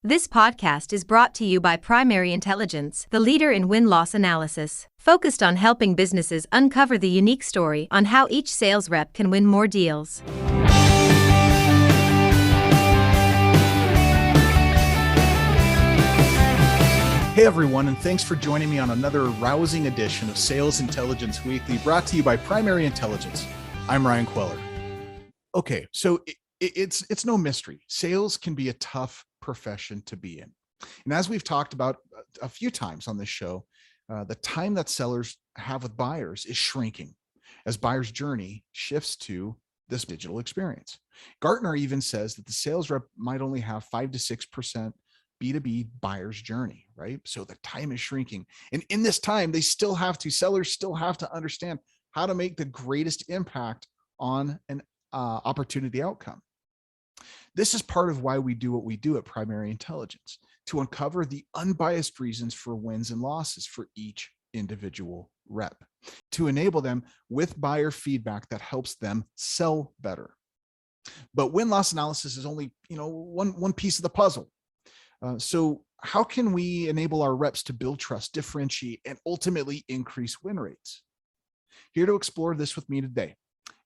This podcast is brought to you by Primary Intelligence, the leader in win-loss analysis, focused on helping businesses uncover the unique story on how each sales rep can win more deals. Hey everyone, and thanks for joining me on another rousing edition of Sales Intelligence Weekly, brought to you by Primary Intelligence. I'm Ryan Queller. Okay, so it's no mystery. Sales can be a tough profession to be in. And as we've talked about a few times on this show, the time that sellers have with buyers is shrinking as buyers' journey shifts to this digital experience. Gartner even says that the sales rep might only have 5 to 6% B2B buyer's journey, right? So the time is shrinking. And in this time, sellers still have to understand how to make the greatest impact on an opportunity outcome. This is part of why we do what we do at Primary Intelligence, to uncover the unbiased reasons for wins and losses for each individual rep, to enable them with buyer feedback that helps them sell better. But win-loss analysis is only, one piece of the puzzle. So how can we enable our reps to build trust, differentiate, and ultimately increase win rates? Here to explore this with me today,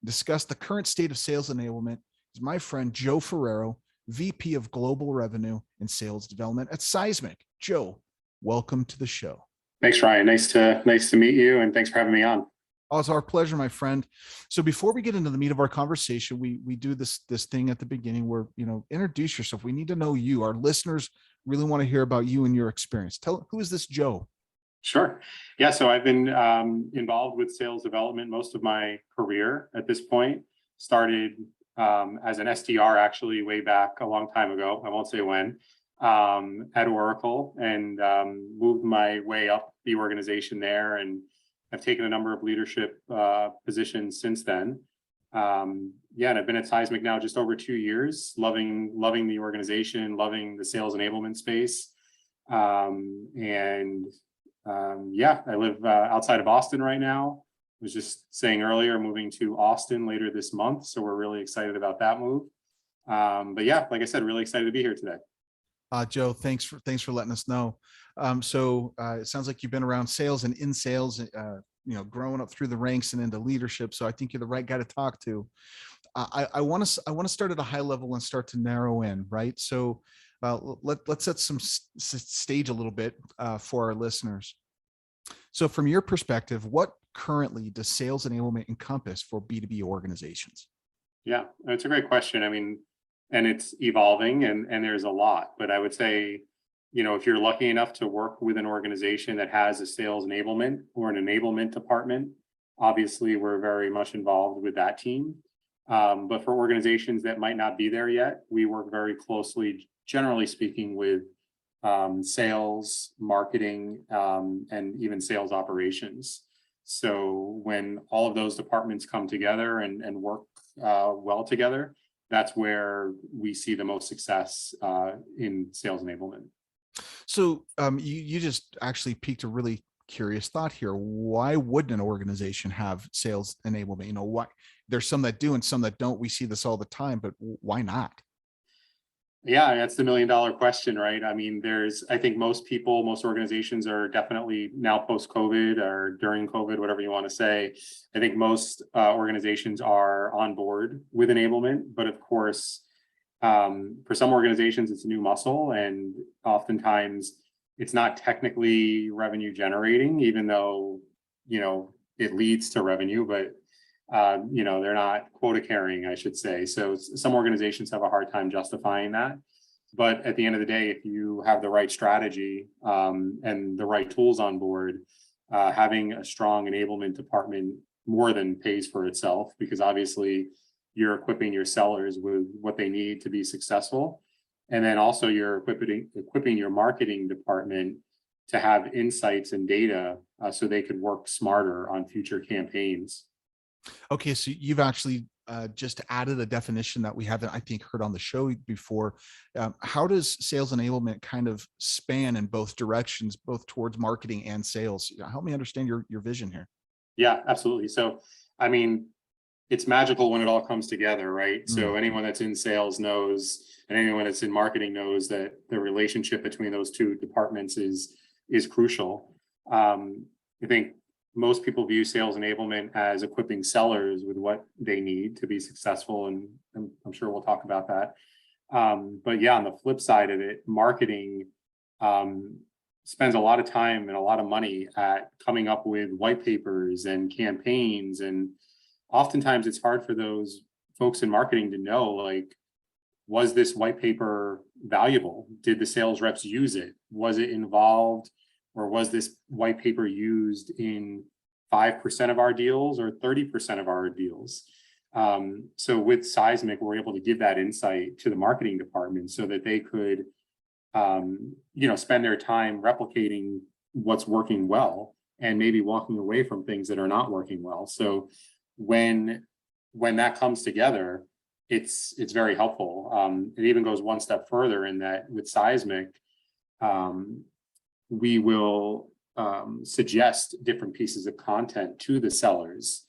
discuss the current state of sales enablement, is my friend Joe Ferrero, VP of Global Revenue and Sales Development at Seismic. Joe, welcome to the show. Thanks, Ryan. Nice to meet you, and thanks for having me on. Oh, it's our pleasure, my friend. So before we get into the meat of our conversation, we do this thing at the beginning where, introduce yourself. We need to know you. Our listeners really want to hear about you and your experience. Who is this Joe? Sure. Yeah. So I've been involved with sales development most of my career at this point. Started as an SDR actually way back a long time ago. I won't say when, at Oracle, and moved my way up the organization there, and I've taken a number of leadership positions since then. And I've been at Seismic now just over 2 years, loving the organization, loving the sales enablement space. I live outside of Austin right now. I was just saying earlier, moving to Austin later this month. So we're really excited about that move. Like I said, really excited to be here today. Joe, thanks for letting us know. It sounds like you've been around sales and in sales, growing up through the ranks and into leadership. So I think you're the right guy to talk to. I want to start at a high level and start to narrow in, right? So let's set some stage a little bit for our listeners. So from your perspective, what currently does sales enablement encompass for B2B organizations? Yeah, that's a great question. And it's evolving and there's a lot, but I would say, if you're lucky enough to work with an organization that has a sales enablement or an enablement department, obviously we're very much involved with that team. But for organizations that might not be there yet, we work very closely, generally speaking, with sales, marketing, and even sales operations. So when all of those departments come together and work well together, that's where we see the most success in sales enablement. So you just actually piqued a really curious thought here. Why wouldn't an organization have sales enablement? Why there's some that do and some that don't. We see this all the time, but why not? Yeah, that's the $1 million question, right? I think most organizations are definitely now post-COVID or during COVID, whatever you want to say. I think most organizations are on board with enablement, but of course, for some organizations, it's a new muscle, and oftentimes it's not technically revenue generating, even though, it leads to revenue, but they're not quota carrying, I should say. So some organizations have a hard time justifying that. But at the end of the day, if you have the right strategy and the right tools on board, having a strong enablement department more than pays for itself, because obviously you're equipping your sellers with what they need to be successful. And then also you're equipping your marketing department to have insights and data so they could work smarter on future campaigns. Okay, so you've actually just added a definition that we haven't, I think, heard on the show before. How does sales enablement kind of span in both directions, both towards marketing and sales? Help me understand your vision here. Yeah, absolutely. So, it's magical when it all comes together, right? Mm. So anyone that's in sales knows, and anyone that's in marketing knows that the relationship between those two departments is crucial. I think most people view sales enablement as equipping sellers with what they need to be successful, and I'm sure we'll talk about that. But yeah, on the flip side of it, marketing spends a lot of time and a lot of money at coming up with white papers and campaigns, and oftentimes it's hard for those folks in marketing to know, like, was this white paper valuable? Did the sales reps use it? Was it involved, or was this white paper used in 5% of our deals or 30% of our deals? So with Seismic, we're able to give that insight to the marketing department so that they could, spend their time replicating what's working well and maybe walking away from things that are not working well. So when that comes together, it's very helpful. It even goes one step further in that with Seismic, we will suggest different pieces of content to the sellers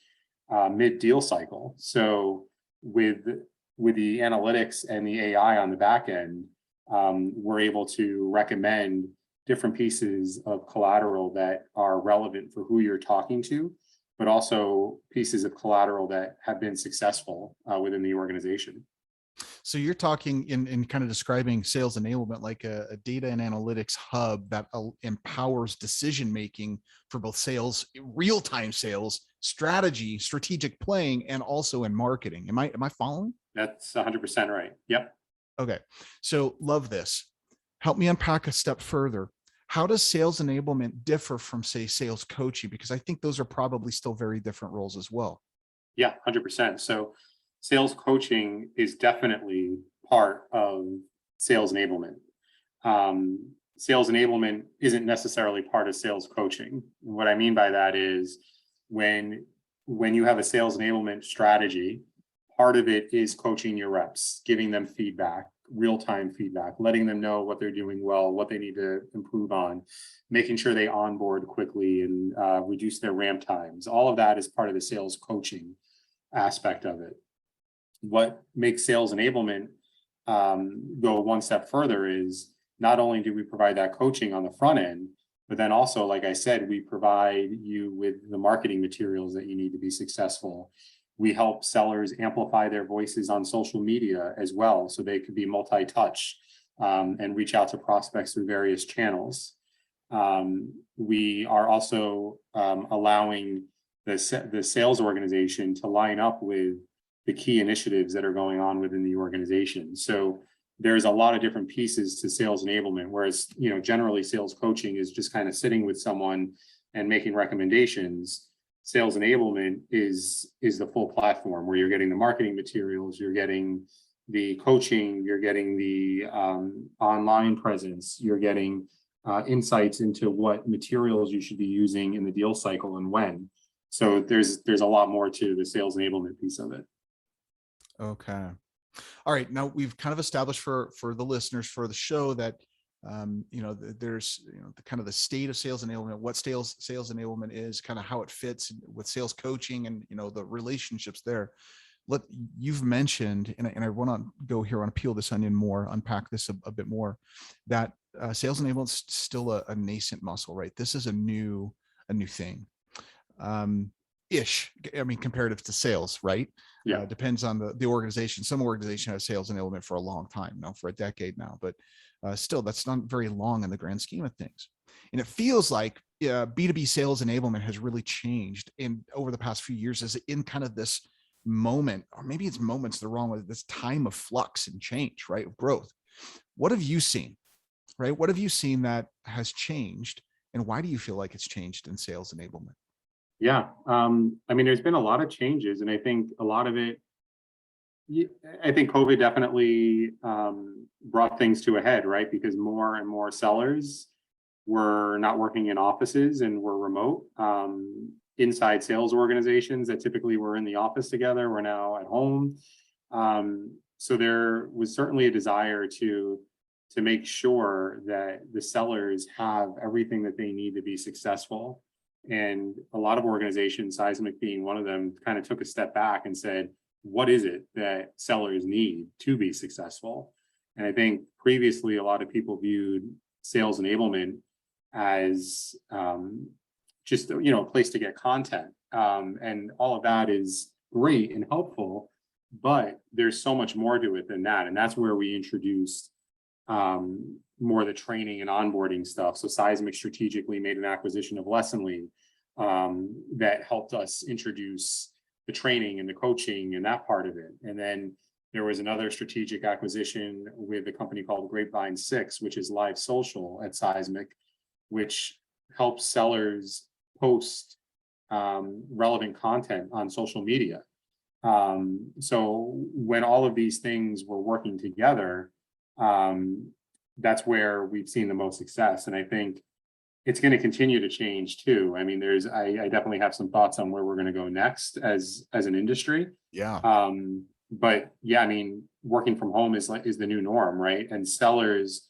mid-deal cycle. So with the analytics and the AI on the back end, we're able to recommend different pieces of collateral that are relevant for who you're talking to, but also pieces of collateral that have been successful within the organization. So you're talking in kind of describing sales enablement like a data and analytics hub that empowers decision-making for both sales, real-time sales, strategy, strategic playing, and also in marketing. Am I following? That's 100% right. Yep. Okay. So love this. Help me unpack a step further. How does sales enablement differ from, say, sales coaching? Because I think those are probably still very different roles as well. Yeah, 100%. So sales coaching is definitely part of sales enablement. Sales enablement isn't necessarily part of sales coaching. What I mean by that is when you have a sales enablement strategy, part of it is coaching your reps, giving them feedback, real-time feedback, letting them know what they're doing well, what they need to improve on, making sure they onboard quickly and reduce their ramp times. All of that is part of the sales coaching aspect of it. What makes sales enablement go one step further is not only do we provide that coaching on the front end, but then also, like I said, we provide you with the marketing materials that you need to be successful. We help sellers amplify their voices on social media as well, so they could be multi-touch and reach out to prospects through various channels. We are also allowing the sales organization to line up with the key initiatives that are going on within the organization. So there's a lot of different pieces to sales enablement, whereas, generally sales coaching is just kind of sitting with someone and making recommendations. Sales enablement is the full platform where you're getting the marketing materials, you're getting the coaching, you're getting the online presence, you're getting insights into what materials you should be using in the deal cycle and when. So there's a lot more to the sales enablement piece of it. Okay. All right. Now we've kind of established for the listeners for the show that there's the kind of the state of sales enablement, what sales enablement is, kind of how it fits with sales coaching, and the relationships there. You've mentioned, and I want to go here, I want to peel this onion more, unpack this a bit more, that sales enablement is still a nascent muscle, right? This is a new thing. Ish. I mean, comparative to sales, right? Yeah. Depends on the organization. Some organization has sales enablement for a long time now, for a decade now, but still, that's not very long in the grand scheme of things. And it feels like B2B sales enablement has really changed over the past few years, as in kind of this moment, or maybe it's moment's the wrong way, this time of flux and change, right? Of growth. What have you seen, right? What have you seen that has changed, and why do you feel like it's changed in sales enablement? Yeah. I mean, there's been a lot of changes, and I think a lot of it, I think COVID definitely brought things to a head, right? Because more and more sellers were not working in offices and were remote. Inside sales organizations that typically were in the office together were now at home. So there was certainly a desire to make sure that the sellers have everything that they need to be successful. And a lot of organizations, Seismic being one of them, kind of took a step back and said, what is it that sellers need to be successful? And I think previously a lot of people viewed sales enablement as just a place to get content, and all of that is great and helpful, but there's so much more to it than that. And that's where we introduced more of the training and onboarding stuff. So Seismic strategically made an acquisition of Lessonly that helped us introduce the training and the coaching and that part of it. And then there was another strategic acquisition with a company called Grapevine 6, which is live social at Seismic, which helps sellers post relevant content on social media. So when all of these things were working together, that's where we've seen the most success. And I think it's going to continue to change too. I mean, I definitely have some thoughts on where we're going to go next as an industry. Yeah. But yeah, I mean, working from home is the new norm, right? And sellers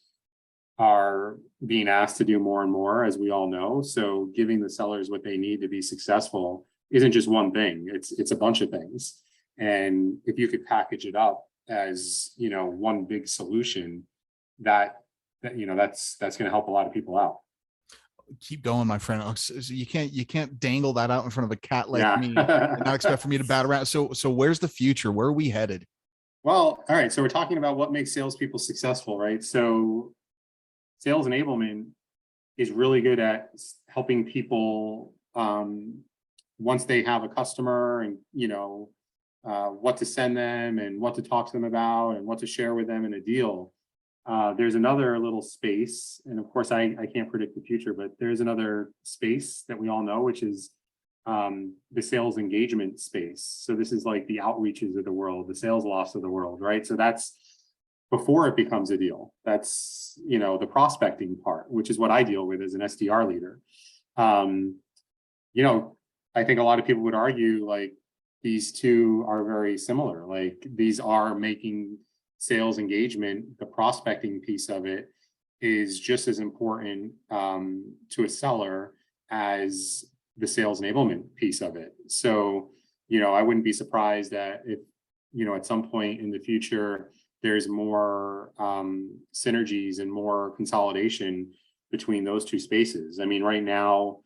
are being asked to do more and more, as we all know. So giving the sellers what they need to be successful isn't just one thing. It's a bunch of things. And if you could package it up as, one big solution, that's going to help a lot of people out. Keep going, my friend. You can't dangle that out in front of a cat like me and not expect for me to bat around. So where's the future? Where are we headed? Well, all right. So we're talking about what makes salespeople successful, right? So sales enablement is really good at helping people once they have a customer and what to send them and what to talk to them about and what to share with them in a deal. There's another little space, and of course I can't predict the future, but there's another space that we all know, which is the sales engagement space. So this is like the outreaches of the world, the sales loss of the world, right? So that's before it becomes a deal. That's the prospecting part, which is what I deal with as an SDR leader. I think a lot of people would argue like these two are very similar. Like these are making sales engagement, the prospecting piece of it is just as important to a seller as the sales enablement piece of it. So, I wouldn't be surprised that if, at some point in the future, there's more synergies and more consolidation between those two spaces. I mean, right now,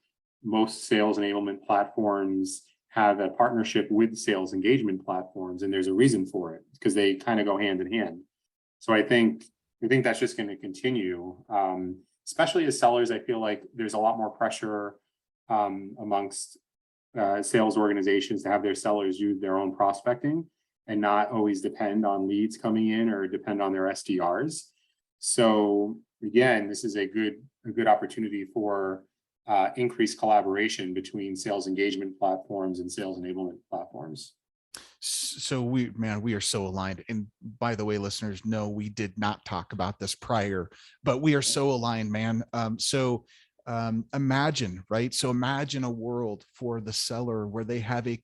most sales enablement platforms have a partnership with sales engagement platforms, and there's a reason for it because they kind of go hand in hand. So I think that's just going to continue, especially as sellers. I feel like there's a lot more pressure amongst sales organizations to have their sellers use their own prospecting and not always depend on leads coming in or depend on their SDRs. So again, this is a good opportunity for increased collaboration between sales engagement platforms and sales enablement platforms. So we are so aligned. And by the way, listeners, no, we did not talk about this prior, but we are so aligned, man. Imagine, right? So imagine a world for the seller where they have a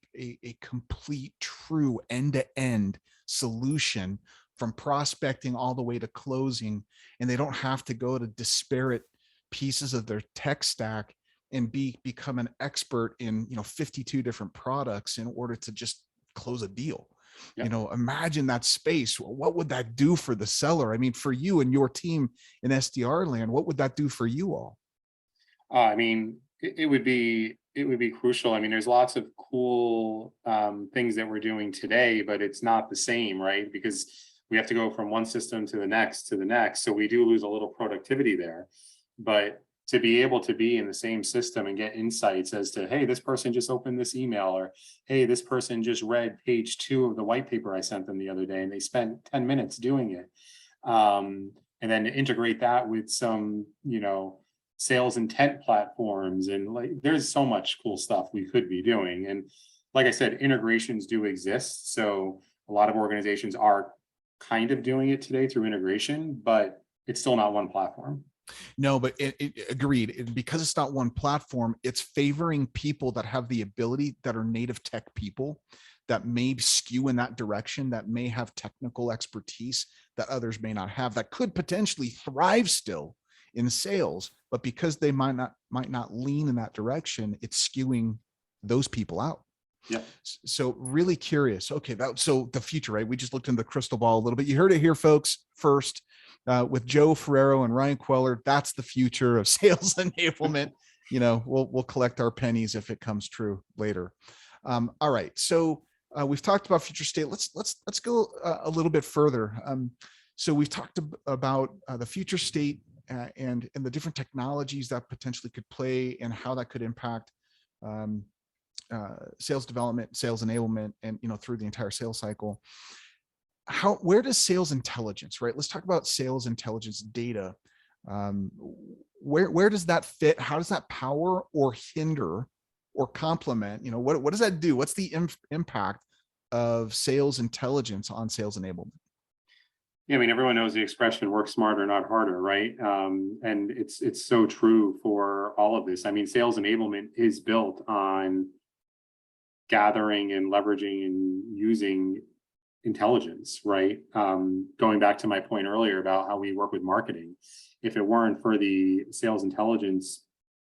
complete, true end-to-end solution from prospecting all the way to closing, and they don't have to go to disparate pieces of their tech stack and become an expert in 52 different products in order to just close a deal. Yep. Imagine that space. What would that do for the seller? I mean, for you and your team in SDR land, what would that do for you all? I mean, it would be crucial. I mean, there's lots of cool things that we're doing today, but it's not the same, right? Because we have to go from one system to the next. So we do lose a little productivity there. But to be able to be in the same system and get insights as to, hey, this person just opened this email, or hey, this person just read page 2 of the white paper I sent them the other day and they spent 10 minutes doing it. And then to integrate that with some, sales intent platforms, and like there's so much cool stuff we could be doing. And like I said, integrations do exist. So a lot of organizations are kind of doing it today through integration, but it's still not one platform. No, but it agreed. Because it's not one platform, it's favoring people that have the ability, that are native tech people, that may skew in that direction, that may have technical expertise that others may not have, that could potentially thrive still in sales, but because they might not lean in that direction, it's skewing those people out. Yeah. So really curious. Okay, so the future, right? We just looked in the crystal ball a little bit. You heard it here, folks, first with Joe Ferrero and Ryan Queller. That's the future of sales enablement. We'll collect our pennies if it comes true later. All right, so we've talked about future state. Let's go a little bit further. So we've talked about the future state and the different technologies that potentially could play and how that could impact sales development, sales enablement, and through the entire sales cycle. Where does sales intelligence, right? Let's talk about sales intelligence data. Where does that fit? How does that power or hinder or complement? What does that do? What's the impact of sales intelligence on sales enablement? Yeah, I mean, everyone knows the expression "work smarter, not harder," right? And it's so true for all of this. I mean, sales enablement is built on gathering and leveraging and using intelligence, right? Going back to my point earlier about how we work with marketing, if it weren't for the sales intelligence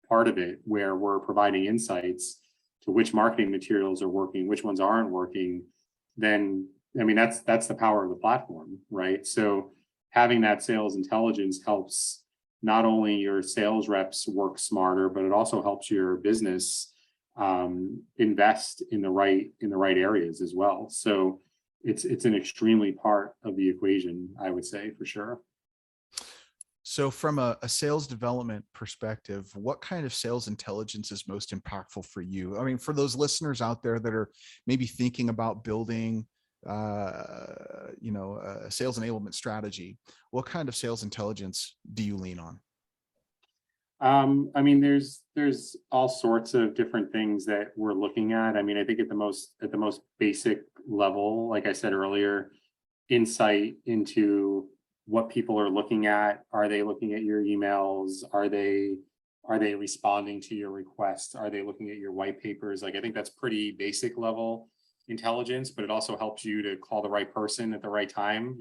part of it, where we're providing insights to which marketing materials are working, which ones aren't working, then I mean, that's the power of the platform, right? So having that sales intelligence helps not only your sales reps work smarter, but it also helps your business invest in the right areas as well. So it's an extremely part of the equation, I would say, for sure. So from a sales development perspective, what kind of sales intelligence is most impactful for you? I mean, for those listeners out there that are maybe thinking about building a sales enablement strategy, what kind of sales intelligence do you lean on? I mean, there's all sorts of different things that we're looking at. I mean, I think at the most basic level, like I said earlier, insight into what people are looking at. Are they looking at your emails? Are they responding to your requests? Are they looking at your white papers? Like, I think that's pretty basic level intelligence, but it also helps you to call the right person at the right time.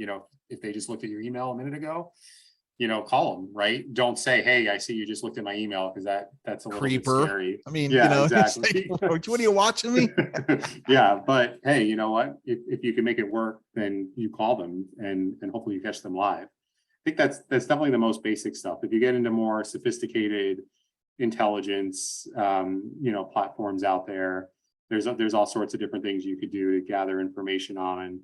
If they just looked at your email a minute ago, call them, right? Don't say, "Hey, I see you just looked at my email," because that's a little bit scary. I mean, yeah, exactly. Like, what are you watching me? Yeah, but hey, you know what? If you can make it work, then you call them and hopefully you catch them live. I think that's definitely the most basic stuff. If you get into more sophisticated intelligence, platforms out there, there's all sorts of different things you could do to gather information on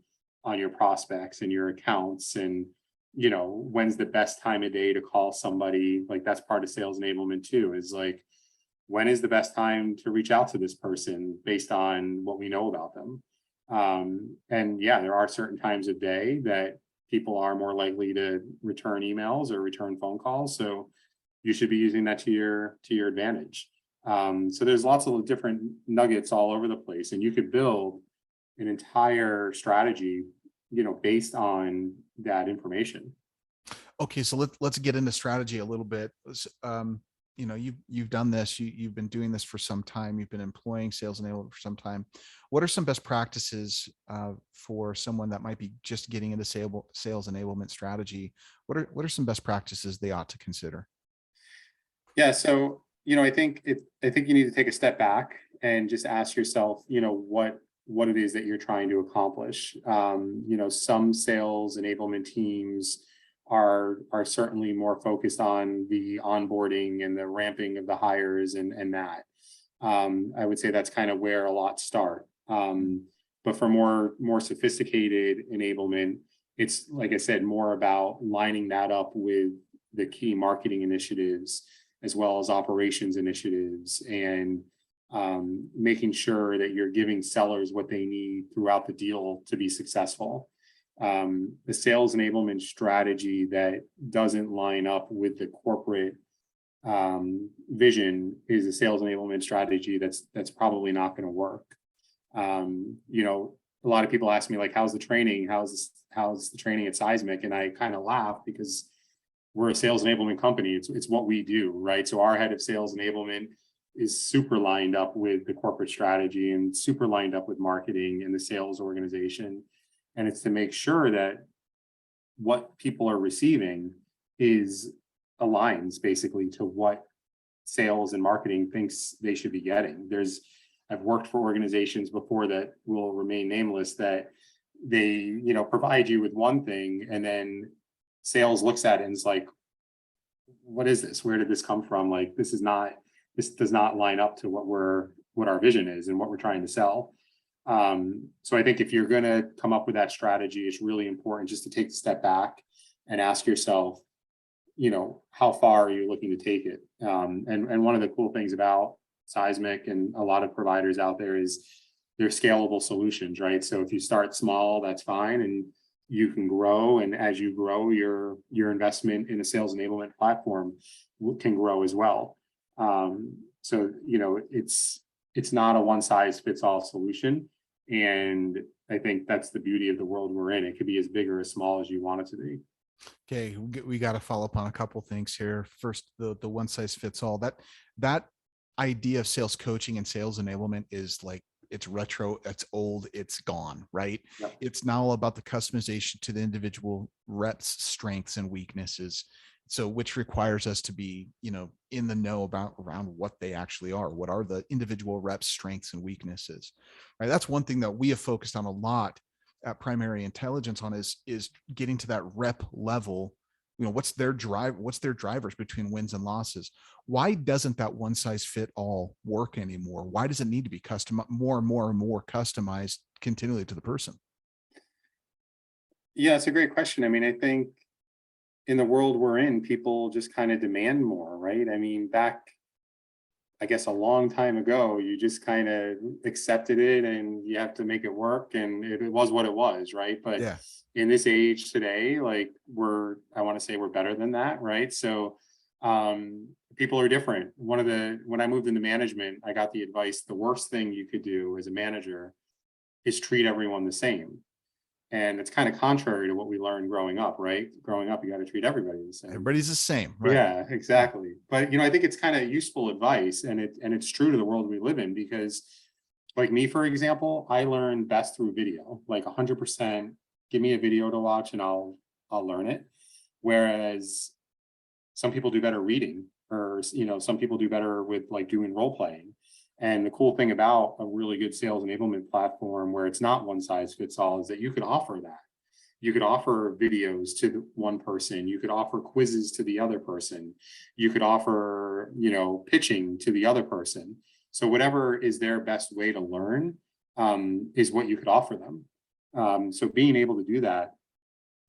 your prospects and your accounts, and when's the best time of day to call somebody. Like, that's part of sales enablement too, is like, when is the best time to reach out to this person based on what we know about them. And yeah, there are certain times of day that people are more likely to return emails or return phone calls, so you should be using that to your advantage. So there's lots of different nuggets all over the place, and you could build an entire strategy based on that information. Okay, so let's get into strategy a little bit. You've done this, you've been doing this for some time, you've been employing sales enablement for some time. What are some best practices for someone that might be just getting into sales enablement strategy? What are some best practices they ought to consider? Yeah, so I think you need to take a step back and just ask yourself, what it is that you're trying to accomplish. Some sales enablement teams are certainly more focused on the onboarding and the ramping of the hires and that. I would say that's kind of where a lot start. But for more sophisticated enablement, it's, like I said, more about lining that up with the key marketing initiatives as well as operations initiatives, and making sure that you're giving sellers what they need throughout the deal to be successful. The sales enablement strategy that doesn't line up with the corporate vision is a sales enablement strategy that's probably not going to work. A lot of people ask me, like, how's the training? How's the training at Seismic? And I kind of laugh because we're a sales enablement company. It's what we do, right? So our head of sales enablement is super lined up with the corporate strategy and super lined up with marketing and the sales organization. And it's to make sure that what people are receiving is aligns basically to what sales and marketing thinks they should be getting. I've worked for organizations before that will remain nameless that they, provide you with one thing, and then sales looks at it and is like, what is this? Where did this come from? Like, this does not line up to what our vision is and what we're trying to sell. So I think if you're going to come up with that strategy, it's really important just to take a step back and ask yourself, how far are you looking to take it? And one of the cool things about Seismic and a lot of providers out there is they're scalable solutions, right? So if you start small, that's fine, and you can grow. And as you grow, your investment in a sales enablement platform can grow as well. So it's not a one size fits all solution. And I think that's the beauty of the world we're in. It could be as big or as small as you want it to be. Okay, we got to follow up on a couple things here. First, the one size fits all. That idea of sales coaching and sales enablement is like, it's retro, it's old, it's gone, right? Yep. It's now all about the customization to the individual reps' strengths and weaknesses. So which requires us to be, in the know around what they actually are. What are the individual reps' strengths and weaknesses, right? That's one thing that we have focused on a lot at Primary Intelligence on is getting to that rep level. What's their drivers between wins and losses? Why doesn't that one size fit all work anymore? Why does it need to be more and more customized continually to the person? Yeah, it's a great question. I mean, I think in the world we're in, people just kind of demand more, right? I mean, back, I guess, a long time ago, you just kind of accepted it and you have to make it work, and it was what it was, right? But yeah, in this age today, like I want to say we're better than that, right? So people are different. When I moved into management, I got the advice, the worst thing you could do as a manager is treat everyone the same. And it's kind of contrary to what we learned growing up, right? Growing up, you got to treat everybody the same. Everybody's the same, right? Yeah, exactly. But I think it's kind of useful advice, and it's true to the world we live in, because like me, for example, I learn best through video, like 100%. Give me a video to watch and I'll learn it. Whereas some people do better reading, or some people do better with like doing role playing. And the cool thing about a really good sales enablement platform where it's not one size fits all is that you could offer that. You could offer videos to one person. You could offer quizzes to the other person. You could offer, pitching to the other person. So whatever is their best way to learn is what you could offer them. So being able to do that,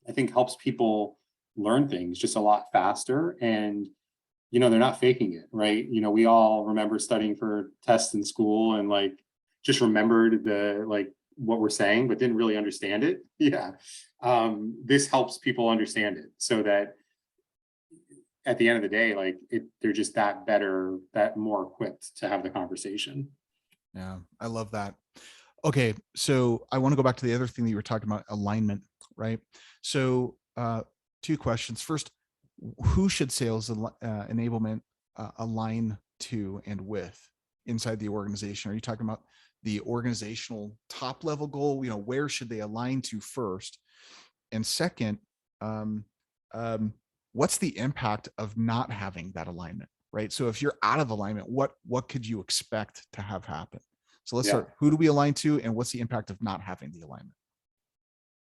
I think, helps people learn things just a lot faster. And they're not faking it, right? We all remember studying for tests in school and like just remembered what we're saying, but didn't really understand it. Yeah. This helps people understand it so that at the end of the day, they're just that better, that more equipped to have the conversation. Yeah, I love that. Okay, so I want to go back to the other thing that you were talking about, alignment, right? So two questions. First, who should sales enablement align to and with inside the organization? Are you talking about the organizational top level goal? Where should they align to first? And second, what's the impact of not having that alignment, right? So if you're out of alignment, what could you expect to have happen? So let's start. Who do we align to, and what's the impact of not having the alignment?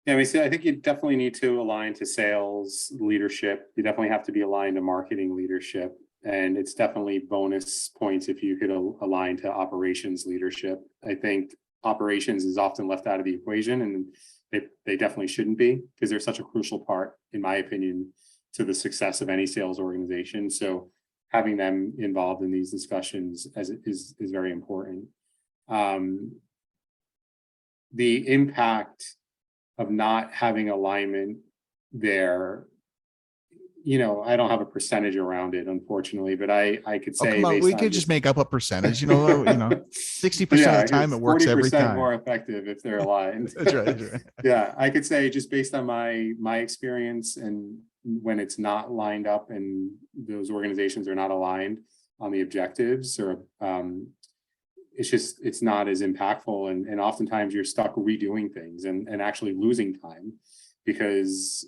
Yeah, I think you definitely need to align to sales leadership. You definitely have to be aligned to marketing leadership. And it's definitely bonus points if you could align to operations leadership. I think operations is often left out of the equation, and they definitely shouldn't be, because they're such a crucial part, in my opinion, to the success of any sales organization. So having them involved in these discussions is very important. The impact of not having alignment there, I don't have a percentage around it, unfortunately, but I could say, come on, we could just make up a percentage, 60% of the time it works every time. More effective if they're aligned. That's right. Yeah, I could say, just based on my experience, and when it's not lined up and those organizations are not aligned on the objectives, or it's not as impactful, and oftentimes you're stuck redoing things and actually losing time, because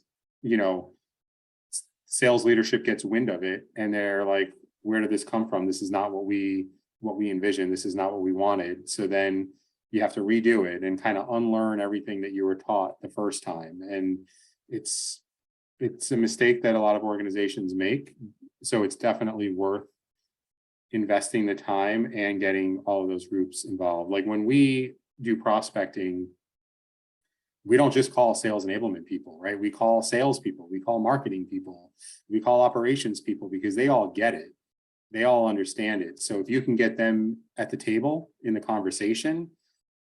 sales leadership gets wind of it and they're like, where did this come from? This is not what we envisioned. This is not what we wanted. So then you have to redo it and kind of unlearn everything that you were taught the first time. And it's a mistake that a lot of organizations make. So it's definitely worth investing the time and getting all of those groups involved. Like when we do prospecting, we don't just call sales enablement people, right? We call sales people, we call marketing people, we call operations people, because they all get it. They all understand it. So if you can get them at the table in the conversation,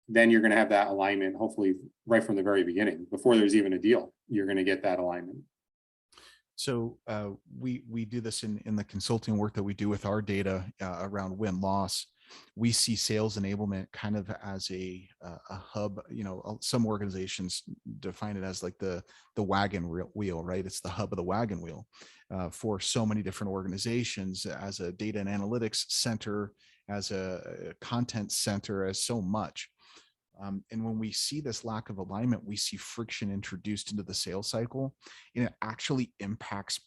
then you're going to have that alignment, hopefully right from the very beginning, before there's even a deal, you're going to get that alignment. So we do this in the consulting work that we do with our data around win-loss. We see sales enablement kind of as a hub. You know, some organizations define it as like the wagon wheel, right? It's the hub of the wagon wheel for so many different organizations, as a data and analytics center, as a content center, as so much. And when we see this lack of alignment, we see friction introduced into the sales cycle, and it actually impacts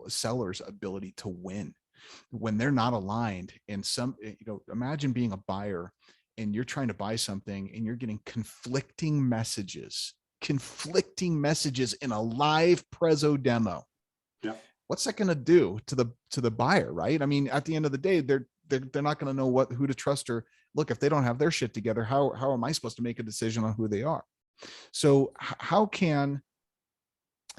sellers' ability to win when they're not aligned. And imagine being a buyer and you're trying to buy something and you're getting conflicting messages in a live Prezzo demo. Yeah. What's that going to do to the buyer, right? I mean, at the end of the day, they're not going to know who to trust, or look, if they don't have their shit together, how am I supposed to make a decision on who they are? So how can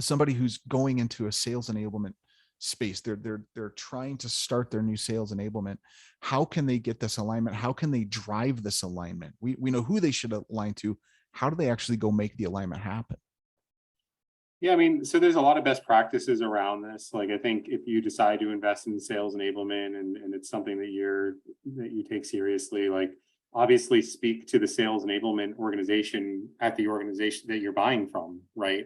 somebody who's going into a sales enablement space, they're trying to start their new sales enablement, how can they get this alignment? How can they drive this alignment? We know who they should align to. How do they actually go make the alignment happen? Yeah, I mean, so there's a lot of best practices around this. Like, I think if you decide to invest in sales enablement and it's something that you take seriously, like obviously speak to the sales enablement organization at the organization that you're buying from, right?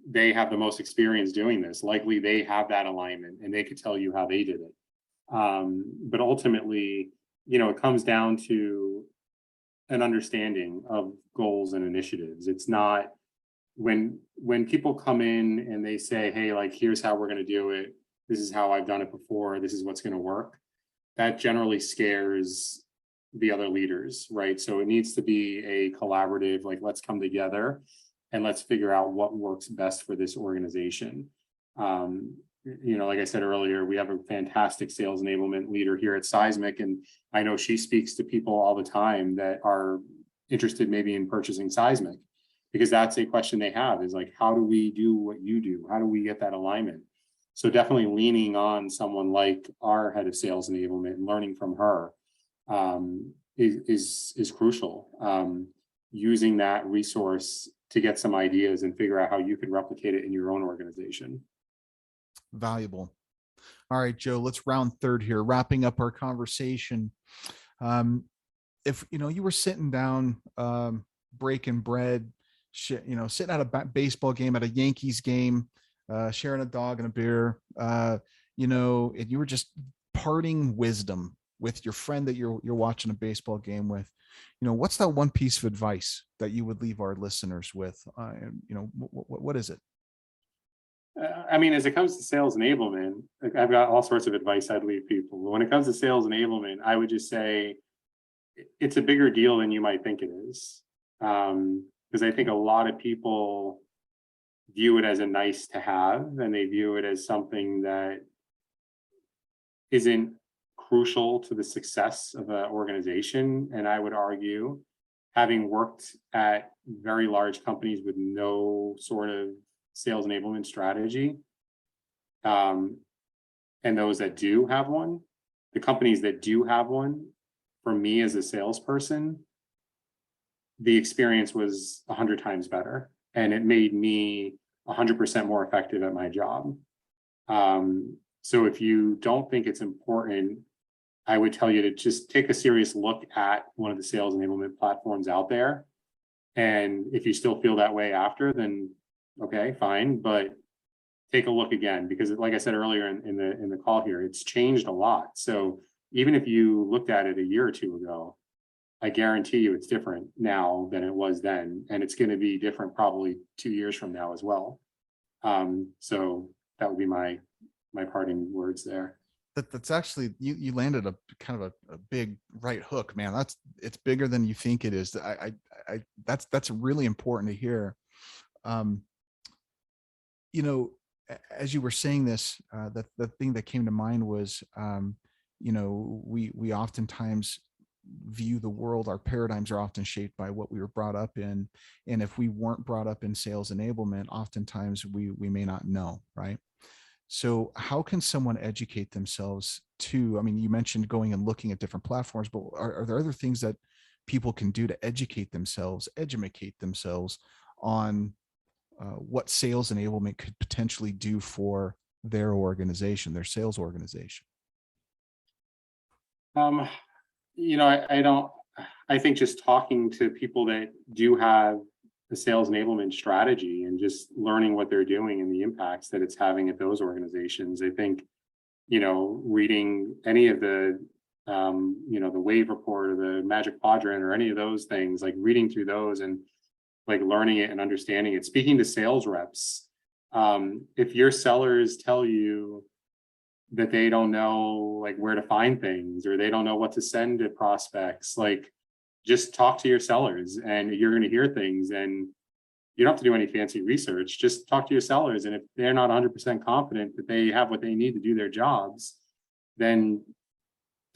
They have the most experience doing this. Likely they have that alignment and they could tell you how they did it. But ultimately, it comes down to an understanding of goals and initiatives. It's not when people come in and they say, hey, like, here's how we're going to do it. This is how I've done it before. This is what's going to work. That generally scares the other leaders, right? So it needs to be a collaborative, like, let's come together and let's figure out what works best for this organization. Like I said earlier, we have a fantastic sales enablement leader here at Seismic, and I know she speaks to people all the time that are interested maybe in purchasing Seismic, because that's a question they have, is like, how do we do what you do? How do we get that alignment? So definitely leaning on someone like our head of sales enablement and learning from her is crucial. Using that resource to get some ideas and figure out how you could replicate it in your own organization. Valuable. All right, Joe, let's round third here, wrapping up our conversation. If you were sitting down, breaking bread, sitting at a baseball game, at a Yankees game, sharing a dog and a beer, and you were just parting wisdom with your friend that you're watching a baseball game with, what's that one piece of advice that you would leave our listeners with? What is it? I mean, as it comes to sales enablement, I've got all sorts of advice I'd leave people. But when it comes to sales enablement, I would just say it's a bigger deal than you might think it is. Because I think a lot of people view it as a nice to have, and they view it as something that isn't crucial to the success of an organization. And I would argue, having worked at very large companies with no sort of sales enablement strategy, and those that do have one, the companies that do have one, for me as a salesperson, the experience was 100 times better, and it made me 100% more effective at my job. So if you don't think it's important, I would tell you to just take a serious look at one of the sales enablement platforms out there. And if you still feel that way after, then okay, fine, but take a look again, because like I said earlier in the call here, it's changed a lot. So even if you looked at it a year or two ago, I guarantee you it's different now than it was then. And it's going to be different probably 2 years from now as well. So would be my parting words there. That's actually, you landed a kind of a big right hook, man. It's bigger than you think it is. That's really important to hear. You know, as you were saying this, the thing that came to mind was, you know, we oftentimes view the world, our paradigms are often shaped by what we were brought up in. And if we weren't brought up in sales enablement, oftentimes we may not know, right? So how can someone educate themselves to, I mean, you mentioned going and looking at different platforms, but are there other things that people can do to educate themselves on what sales enablement could potentially do for their organization, their sales organization? You know, I think just talking to people that do have the sales enablement strategy and just learning what they're doing and the impacts that it's having at those organizations. I think, you know, reading any of the, you know, the wave report or the magic quadrant or any of those things, like reading through those and like learning it and understanding it. Speaking to sales reps, if your sellers tell you that they don't know like where to find things or they don't know what to send to prospects, like just talk to your sellers and you're going to hear things, and you don't have to do any fancy research. Just talk to your sellers. And if they're not 100% confident that they have what they need to do their jobs, then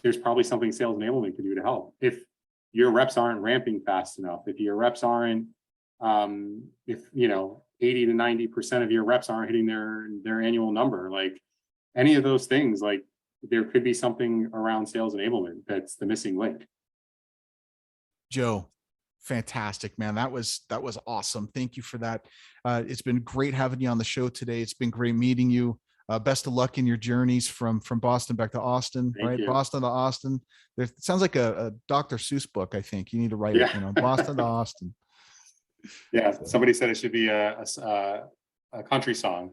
there's probably something sales enablement can do to help. If your reps aren't ramping fast enough, if your reps aren't, if, you know, 80 to 90% of your reps aren't hitting their annual number, like any of those things, like there could be something around sales enablement that's the missing link. Joe, fantastic, man. That was awesome. Thank you for that. It's been great having you on the show today. It's been great meeting you. Best of luck in your journeys from Boston back to Austin, Thank right? you. Boston to Austin. It sounds like a Dr. Seuss book. I think you need to write it, you know, Boston to Austin. Yeah, somebody said it should be a country song.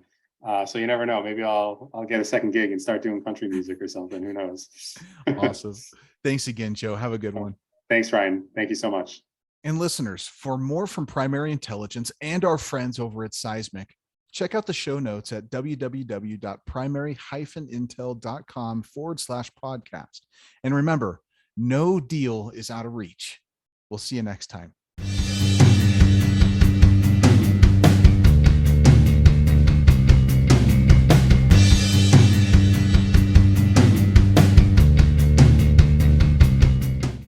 So you never know. Maybe I'll get a second gig and start doing country music or something. Who knows? Awesome. Thanks again, Joe. Have a good one. Thanks, Ryan. Thank you so much. And listeners, for more from Primary Intelligence and our friends over at Seismic, check out the show notes at www.primary-intel.com/podcast. And remember, no deal is out of reach. We'll see you next time.